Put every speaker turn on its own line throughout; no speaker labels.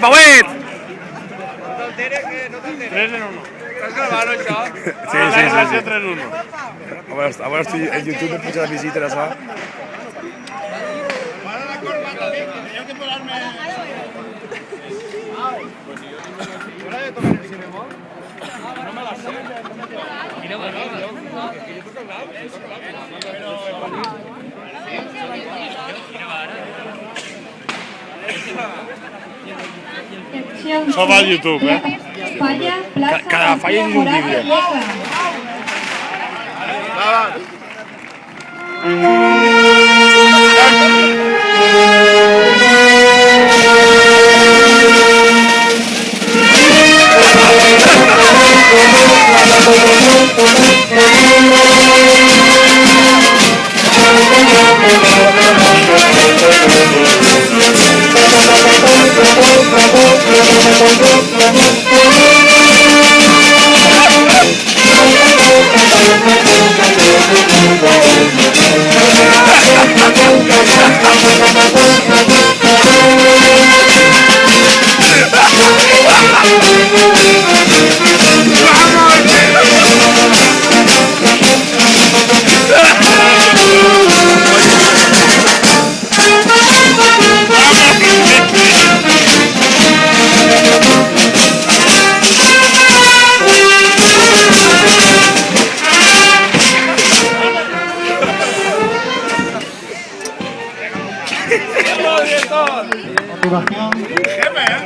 Pauet!
No t'alteres, que no t'alteres.
3 en 1.
Estàs gravant, això?
Sí.
La 3 en 1.
Ahora estoy en YouTube, me pucha la visita, ¿sabes?
Tenía que ponerme...
¿Hora de tocar el cinema?
No me la sé. Això va al YouTube,
Falla, plaça,
Cada falla és un vídeo.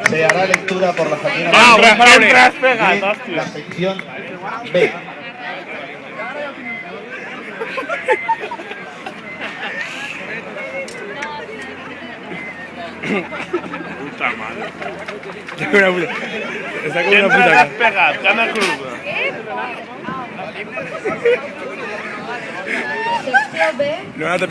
Se hará lectura por la familia de la sección B.
Puta madre.
Está con una
Sempre
puta
l'has pegat, cana cruda.
Secció B.
No, no te